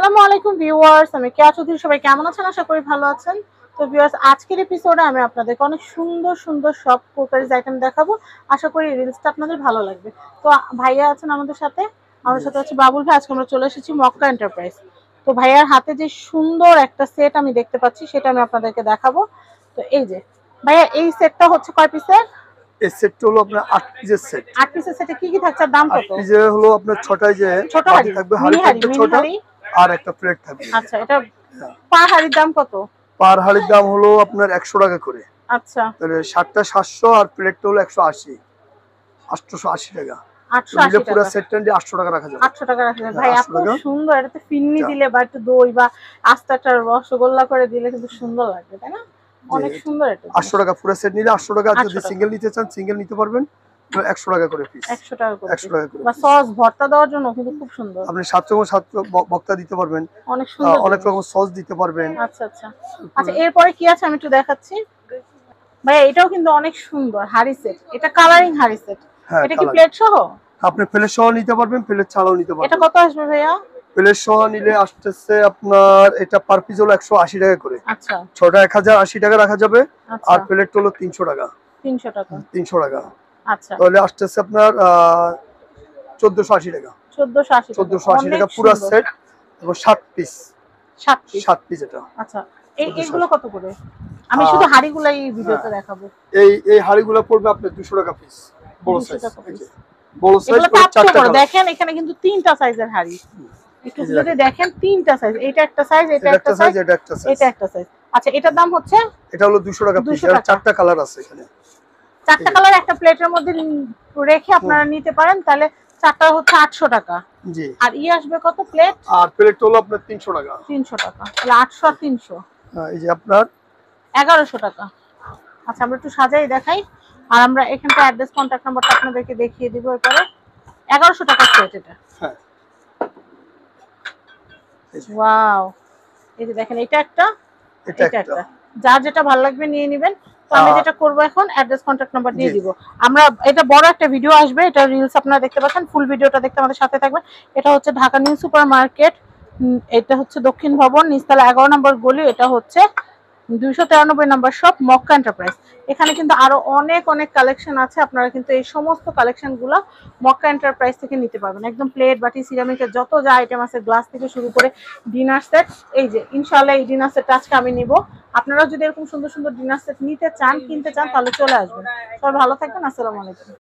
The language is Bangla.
আসসালামু আলাইকুম ভিউয়ার্স, আমি কেয়া চৌধুরী। সবাই কেমন আছেন? আশা করি ভালো আছেন। তো ভিউয়ার্স, আজকের এপিসোডে আমি আপনাদেরকে অনেক সুন্দর সুন্দর সব কুকারিজ আইটেম দেখাবো। আশা করি রিলসটা আপনাদের ভালো লাগবে। তো ভাইয়া আছেন আমাদের সাথে হচ্ছে বাবুল ভাই। আজকে আমরা চলে এসেছি মক্কা এন্টারপ্রাইজ। তো ভাইয়ার হাতে যে সুন্দর একটা সেট আমি দেখতে পাচ্ছি সেটা আমি আপনাদেরকে দেখাবো। তো এই যে ভাইয়া, এই সেটটা হচ্ছে কয় পিসের? এই সেটটা হলো আপনার 8 পিসের সেট। 8 পিসের সেটে কি কি থাকছে, দাম কত? 8 পিসে হলো আপনার 6টায় যে ছোট বাটি থাকবে, হাঁড়ি থাকবে 6টা, হাঁড়ি। আর একটা প্লেট থাকবে। আচ্ছা, এটা পার হাঁড়ির দাম কত? পার হাঁড়ির দাম হলো আপনার 100 টাকা করে। আচ্ছা, তাহলে 7টা 700 আর প্লেটটা হলো 180, 880 টাকা। 880 পুরো টাকা। সেটটা দিয়ে 800 টাকা রাখা যাবে। 800 টাকা রাখবেন ভাই। 800 এত টাকা। সুন্দর, এটাতে ফিন্নি আচ্ছা। দিলে বা একটু দই বা আস্তাটা রসগোল্লা করে দিলে কিন্তু সুন্দর লাগবে, তাই না? অনেক সুন্দর এটা। 800 টাকা পুরো সেট নিলে 800 টাকা। আর 800 যদি টাকা। সিঙ্গেল নিতে চান সিঙ্গেল নিতে পারবেন, 100 টাকা করে পিস। 100 টাকা করে 100 টাকা করে বা piece। সস ভর্তা দেওয়ার জন্য কিন্তু খুব সুন্দর। আপনি 7 রকম 7 বক্তা দিতে পারবেন, অনেক সুন্দর অনেক জিনিস। রকম সস দিতে পারবেন। আচ্ছা আচ্ছা আচ্ছা, এরপরে কি আছে আমি একটু দেখাচ্ছি ভাই। এটাও কিন্তু অনেক সুন্দর হাড়ি সেট। এটা কালারিং হাড়ি সেট। হ্যাঁ, এটা কি প্লেট সহ? আপনি প্লেট সহ নিতে পারবেন, প্লেট ছাড়াও নিতে এটা পারবেন। কত আসবে ভাইয়া? প্লেট সহ নিলে আসতেছে আপনার এটা পার পিস হলো 180 টাকা করে। আচ্ছা, 6টা 1080 টাকা রাখা যাবে। আচ্ছা। আর প্লেট হলো 300 টাকা। 300 টাকা। 300 টাকা। আচ্ছা, তাহলে আসতেছে আপনার 1480 টাকা। 1480 টাকা। 1480 টাকা অনেক পুরো সুন্দর। সেট এবং 7 পিস। 7 পিস। 7 পিস এটা। আচ্ছা, 1480 এইগুলো কত করে? আমি শুধু হাড়িগুলাই ভিডিওতে দেখাবো। এই হাড়িগুলো পড়বে আপনার 200 টাকা পিস। বড় 200 সাইজ। টাকা পিস। বড় সাইজ এগুলো করে কাপটা 4টা বড়। কালার। দেখেন এখানে কিন্তু 3টা সাইজের হাড়ি। একটু যদি দেখেন 3টা সাইজ। এটা একটা সাইজ, এটা একটা সাইজ, এটা একটা সাইজ। এটা একটা সাইজ। আচ্ছা, এটার দাম হচ্ছে? এটা হলো 200 টাকা পিস। 200 আর টাকা। 4টা কালার আছে এখানে। 4টা কালার একটা প্লেটের মধ্যে রেখে আপনারা নিতে পারেন। তাহলে 4টা হচ্ছে 800 টাকা। জি। আর আসবে কত প্লেট? আর প্লেট হলো আপনার 300 টাকা। 300 টাকা। তাহলে 800 আর 300, এই যে আপনার 1100 টাকা। আচ্ছা, আমরা একটু সাজাই দেখাই। আর আমরা এখানটা অ্যাড্রেস কন্টাক্ট নাম্বারটা আপনাদেরকে দেখিয়ে দিব। এরপরে 1100 টাকা প্লেট এটা। হ্যাঁ। ওয়াও, এই যে দেখেন, এটা একটা, এটা এটা একটা। একটা। যার যেটা ভালো লাগবে নিয়ে নেবেন। তো আমি যেটা করব এখন অ্যাড্রেস কন্টাক্ট নাম্বার দিয়ে দিব। আমরা এটা বড় একটা ভিডিও আসবে, এটা রিলস আপনারা দেখতে পাচ্ছেন। ফুল ভিডিওটা দেখতে আমাদের সাথে থাকবেন। এটা হচ্ছে ঢাকা নিউ সুপার মার্কেট, এটা হচ্ছে দক্ষিণ ভবন, নিচতলা 11 নম্বর গলি। এটা হচ্ছে 293 নম্বর শপ, মক্কা এন্টারপ্রাইজ। এখানে কিন্তু আরো অনেক অনেক কালেকশন আছে। আপনারা কিন্তু এই সমস্ত কালেকশনগুলো মক্কা এন্টারপ্রাইজ থেকে নিতে পারবেন। একদম প্লেট, বাটি, সিরামিকের যত যা আইটেম আছে, গ্লাস থেকে শুরু করে ডিনার সেট। এই যে ইনশাআল্লাহ এই ডিনার সেটটা আজকে আমি নিব। আপনারা যদি এরকম সুন্দর সুন্দর ডিনার সেট নিতে চান, কিনতে চান, তাহলে চলে আসবেন। সবাই ভালো থাকবেন। আসসালামু আলাইকুম।